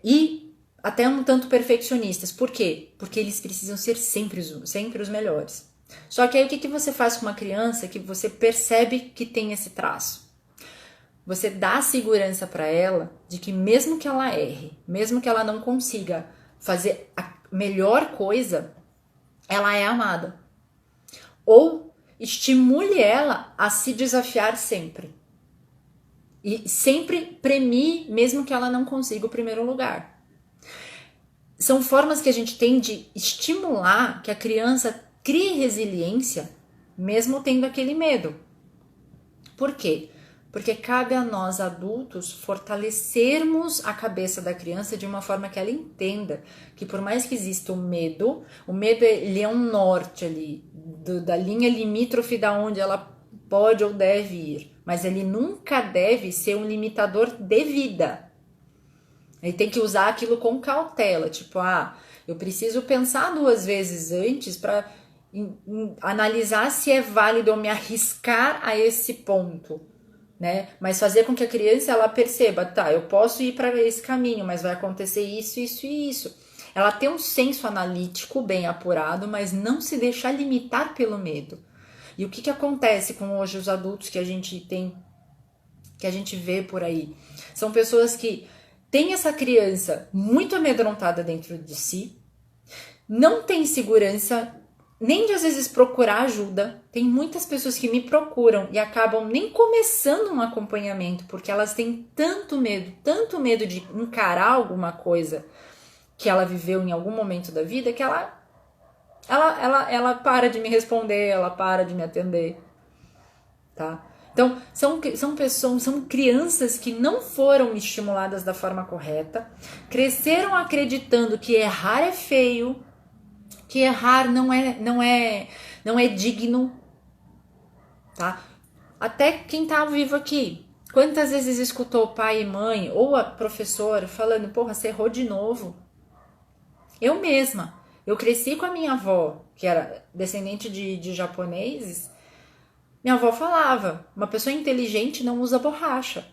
e até um tanto perfeccionistas. Por quê? Porque eles precisam ser sempre os melhores. Só que aí o que você faz com uma criança que você percebe que tem esse traço? Você dá segurança para ela de que mesmo que ela erre, mesmo que ela não consiga fazer a melhor coisa, ela é amada. Ou estimule ela a se desafiar sempre. E sempre premie, mesmo que ela não consiga o primeiro lugar. São formas que a gente tem de estimular que a criança crie resiliência, mesmo tendo aquele medo. Por quê? Porque cabe a nós adultos fortalecermos a cabeça da criança de uma forma que ela entenda que por mais que exista o medo ele é um norte ali, da linha limítrofe da onde ela pode ou deve ir, mas ele nunca deve ser um limitador de vida. Ele tem que usar aquilo com cautela, tipo, eu preciso pensar 2 vezes antes para analisar se é válido eu me arriscar a esse ponto. Né? Mas fazer com que a criança ela perceba, eu posso ir para esse caminho, mas vai acontecer isso, isso e isso. Ela tem um senso analítico bem apurado, mas não se deixar limitar pelo medo. E o que acontece com hoje os adultos que a gente tem, que a gente vê por aí? São pessoas que têm essa criança muito amedrontada dentro de si, não tem segurança nem de às vezes procurar ajuda. Tem muitas pessoas que me procuram e acabam nem começando um acompanhamento porque elas têm tanto medo de encarar alguma coisa que ela viveu em algum momento da vida que ela para de me responder, ela para de me atender, tá? Então, são crianças que não foram estimuladas da forma correta, cresceram acreditando que errar é feio, que errar não é digno, tá? Até quem tá vivo aqui, quantas vezes escutou pai e mãe ou a professora falando, porra, você errou de novo? Eu mesma, eu cresci com a minha avó, que era descendente de japoneses. Minha avó falava, uma pessoa inteligente não usa borracha.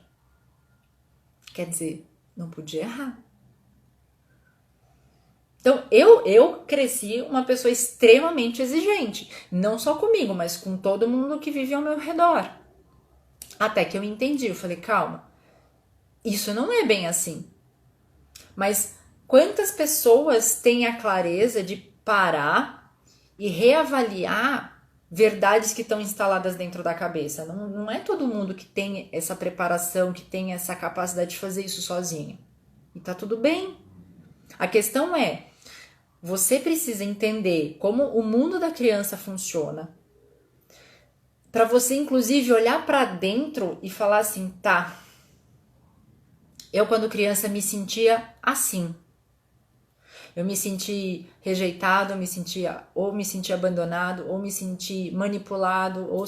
Quer dizer, não podia errar. Então, eu cresci uma pessoa extremamente exigente. Não só comigo, mas com todo mundo que vive ao meu redor. Até que eu entendi, eu falei, calma, isso não é bem assim. Mas quantas pessoas têm a clareza de parar e reavaliar verdades que estão instaladas dentro da cabeça? Não é todo mundo que tem essa preparação, que tem essa capacidade de fazer isso sozinho. E tá tudo bem. A questão é, você precisa entender como o mundo da criança funciona, para você inclusive olhar para dentro e falar assim, tá, eu quando criança me sentia assim. Eu me senti rejeitado, me senti abandonado, ou me senti manipulado, ou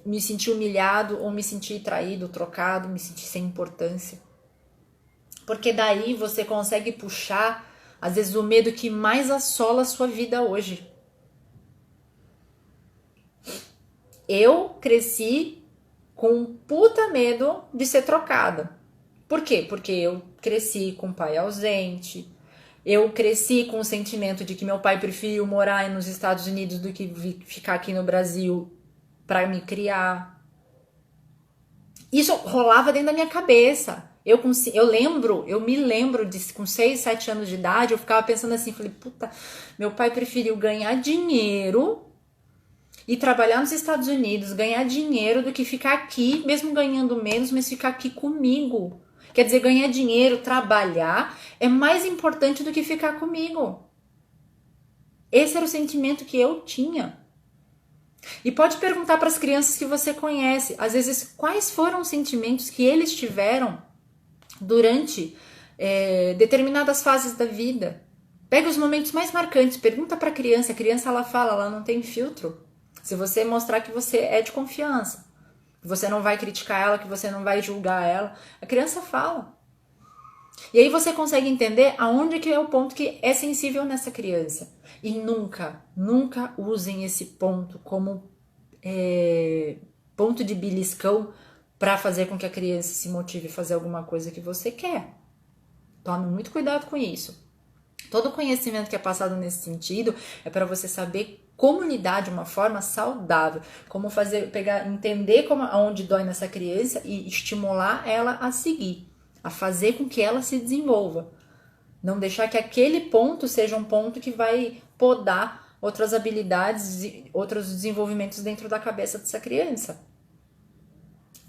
me senti humilhado, ou me senti traído, trocado, me senti sem importância. Porque daí você consegue puxar, às vezes, o medo que mais assola a sua vida hoje. Eu cresci com um puta medo de ser trocada. Por quê? Porque eu cresci com pai ausente, eu cresci com o sentimento de que meu pai preferiu morar nos Estados Unidos do que ficar aqui no Brasil para me criar. Isso rolava dentro da minha cabeça. Eu me lembro de com 6, 7 anos de idade, eu ficava pensando assim, falei, puta, meu pai preferiu ganhar dinheiro e trabalhar nos Estados Unidos, ganhar dinheiro do que ficar aqui, mesmo ganhando menos, mas ficar aqui comigo. Quer dizer, ganhar dinheiro, trabalhar é mais importante do que ficar comigo. Esse era o sentimento que eu tinha. E pode perguntar para as crianças que você conhece, às vezes, quais foram os sentimentos que eles tiveram durante determinadas fases da vida. Pega os momentos mais marcantes, pergunta para a criança ela fala, ela não tem filtro. Se você mostrar que você é de confiança, que você não vai criticar ela, que você não vai julgar ela, a criança fala. E aí você consegue entender aonde que é o ponto que é sensível nessa criança. E nunca usem esse ponto como ponto de beliscão para fazer com que a criança se motive a fazer alguma coisa que você quer. Tome muito cuidado com isso. Todo conhecimento que é passado nesse sentido é para você saber como lidar de uma forma saudável, como entender aonde dói nessa criança e estimular ela a seguir, a fazer com que ela se desenvolva. Não deixar que aquele ponto seja um ponto que vai podar outras habilidades e outros desenvolvimentos dentro da cabeça dessa criança.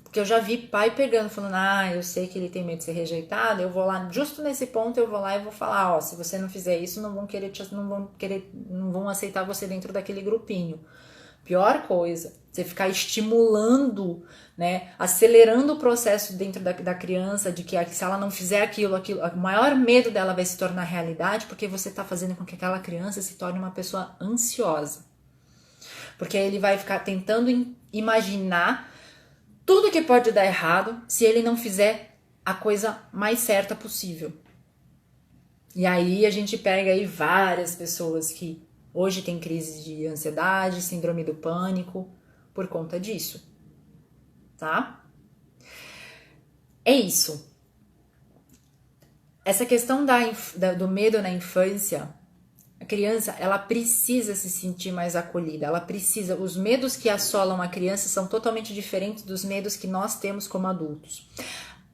Porque eu já vi pai pegando, falando, eu sei que ele tem medo de ser rejeitado, eu vou lá, justo nesse ponto eu vou lá e vou falar, se você não fizer isso, não vão aceitar você dentro daquele grupinho. Pior coisa, você ficar estimulando, né, acelerando o processo dentro da criança, de que se ela não fizer aquilo, o maior medo dela vai se tornar realidade, porque você está fazendo com que aquela criança se torne uma pessoa ansiosa. Porque ele vai ficar tentando imaginar tudo que pode dar errado se ele não fizer a coisa mais certa possível. E aí a gente pega aí várias pessoas que hoje têm crise de ansiedade, síndrome do pânico, por conta disso. Tá? É isso. Essa questão do medo na infância, a criança, ela precisa se sentir mais acolhida, os medos que assolam a criança são totalmente diferentes dos medos que nós temos como adultos.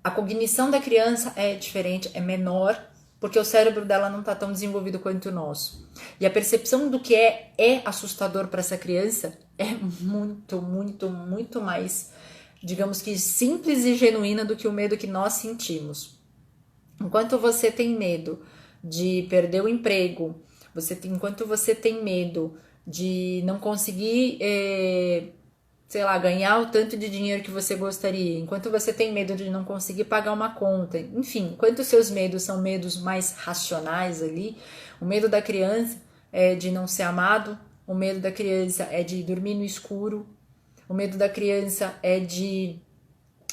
A cognição da criança é diferente, é menor, porque o cérebro dela não está tão desenvolvido quanto o nosso. E a percepção do que é assustador para essa criança é muito, muito, muito mais, digamos que simples e genuína do que o medo que nós sentimos. Enquanto você tem medo de perder o emprego, enquanto você tem medo de não conseguir sei lá, ganhar o tanto de dinheiro que você gostaria, enquanto você tem medo de não conseguir pagar uma conta, enfim, enquanto os seus medos são medos mais racionais ali, o medo da criança é de não ser amado, o medo da criança é de dormir no escuro, o medo da criança é de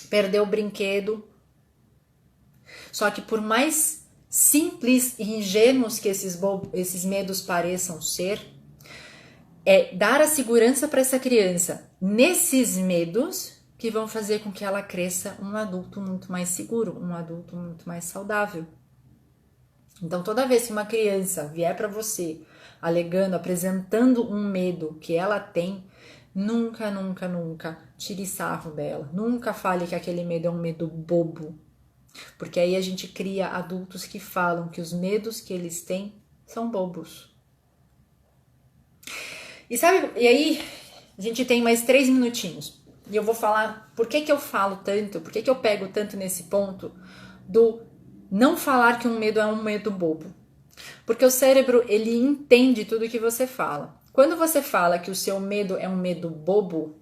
perder o brinquedo. Só que por mais simples e ingênuos que esses medos pareçam ser, é dar a segurança para essa criança nesses medos que vão fazer com que ela cresça um adulto muito mais seguro, um adulto muito mais saudável. Então, toda vez que uma criança vier para você alegando, apresentando um medo que ela tem, nunca, nunca, nunca tire sarro dela. Nunca fale que aquele medo é um medo bobo. Porque aí a gente cria adultos que falam que os medos que eles têm são bobos. E sabe, e aí a gente tem mais 3 minutinhos. E eu vou falar por que eu falo tanto, por que eu pego tanto nesse ponto do não falar que um medo é um medo bobo. Porque o cérebro, ele entende tudo que você fala. Quando você fala que o seu medo é um medo bobo,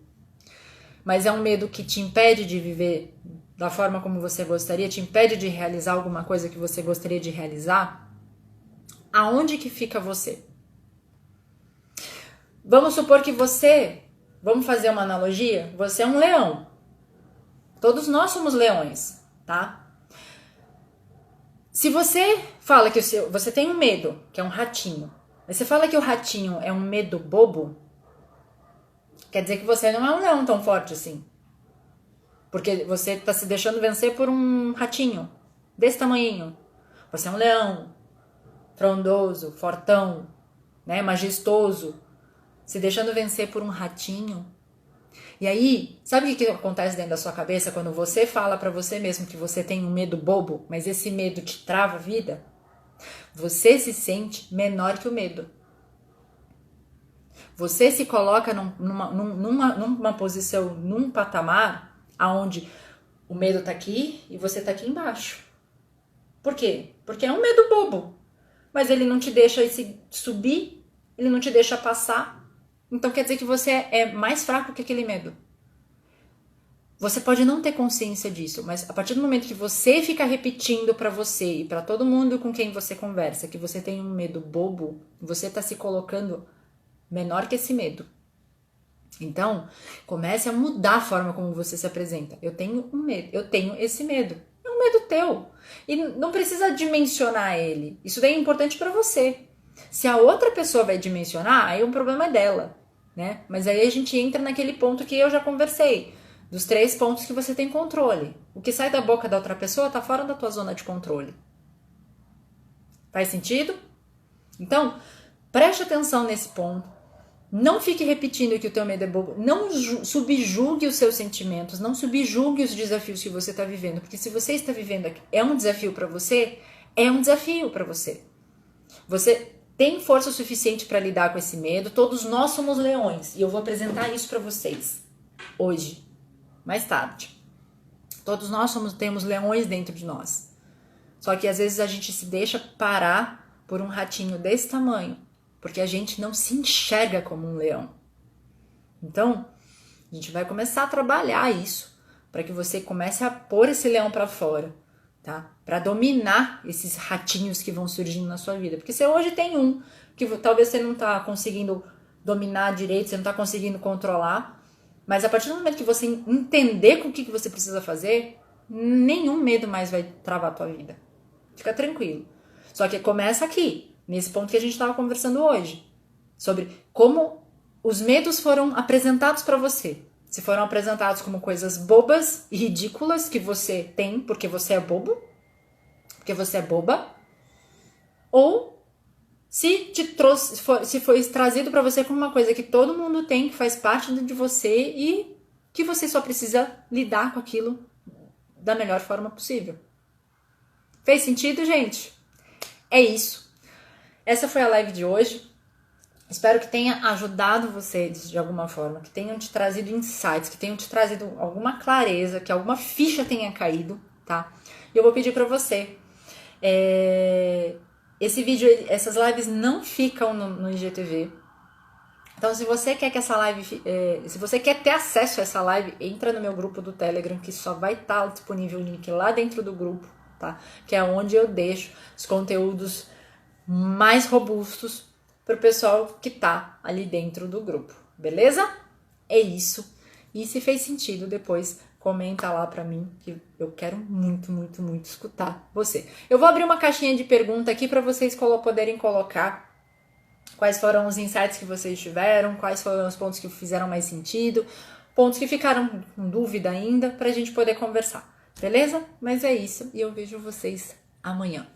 mas é um medo que te impede de viver da forma como você gostaria, te impede de realizar alguma coisa que você gostaria de realizar, aonde que fica você? Vamos supor que você, vamos fazer uma analogia, você é um leão. Todos nós somos leões, tá? Se você fala que você tem um medo, que é um ratinho, mas você fala que o ratinho é um medo bobo, quer dizer que você não é um leão tão forte assim. Porque você está se deixando vencer por um ratinho desse tamanhinho. Você é um leão, frondoso, fortão, né, majestoso, se deixando vencer por um ratinho. E aí, sabe o que acontece dentro da sua cabeça quando você fala pra você mesmo que você tem um medo bobo, mas esse medo te trava a vida? Você se sente menor que o medo. Você se coloca numa posição, num patamar aonde o medo tá aqui e você tá aqui embaixo. Por quê? Porque é um medo bobo, mas ele não te deixa subir, ele não te deixa passar. Então quer dizer que você é mais fraco que aquele medo. Você pode não ter consciência disso, mas a partir do momento que você fica repetindo pra você e pra todo mundo com quem você conversa que você tem um medo bobo, você tá se colocando menor que esse medo. Então, comece a mudar a forma como você se apresenta. Eu tenho um medo, eu tenho esse medo. É um medo teu. E não precisa dimensionar ele. Isso daí é importante pra você. Se a outra pessoa vai dimensionar, aí o problema é dela, né? Mas aí a gente entra naquele ponto que eu já conversei, dos 3 pontos que você tem controle. O que sai da boca da outra pessoa tá fora da tua zona de controle. Faz sentido? Então, preste atenção nesse ponto. Não fique repetindo que o teu medo é bobo. Não subjugue os seus sentimentos, não subjugue os desafios que você está vivendo, porque se você está vivendo é um desafio para você, é um desafio para você. Você tem força suficiente para lidar com esse medo. Todos nós somos leões e eu vou apresentar isso para vocês hoje, mais tarde. Todos nós temos leões dentro de nós. Só que às vezes a gente se deixa parar por um ratinho desse tamanho, porque a gente não se enxerga como um leão. Então, a gente vai começar a trabalhar isso para que você comece a pôr esse leão para fora, tá? Para dominar esses ratinhos que vão surgindo na sua vida. Porque você hoje tem um que talvez você não tá conseguindo dominar direito, você não tá conseguindo controlar, mas a partir do momento que você entender com o que você precisa fazer, nenhum medo mais vai travar a tua vida. Fica tranquilo. Só que começa aqui, nesse ponto que a gente estava conversando hoje, sobre como os medos foram apresentados para você. Se foram apresentados como coisas bobas e ridículas que você tem porque você é bobo, porque você é boba, ou se se foi trazido para você como uma coisa que todo mundo tem, que faz parte de você e que você só precisa lidar com aquilo da melhor forma possível. Fez sentido, gente? É isso. Essa foi a live de hoje. Espero que tenha ajudado vocês de alguma forma, que tenham te trazido insights, que tenham te trazido alguma clareza, que alguma ficha tenha caído, tá? E eu vou pedir pra você, esse vídeo, essas lives não ficam no IGTV, Então, se você quer que essa live, se você quer ter acesso a essa live, entra no meu grupo do Telegram, que só vai estar disponível o link lá dentro do grupo, tá? Que é onde eu deixo os conteúdos mais robustos para o pessoal que tá ali dentro do grupo, beleza? É isso. E se fez sentido, depois comenta lá para mim, que eu quero muito, muito, muito escutar você. Eu vou abrir uma caixinha de pergunta aqui para vocês poderem colocar quais foram os insights que vocês tiveram, quais foram os pontos que fizeram mais sentido, pontos que ficaram com dúvida ainda, pra gente poder conversar, beleza? Mas é isso, e eu vejo vocês amanhã.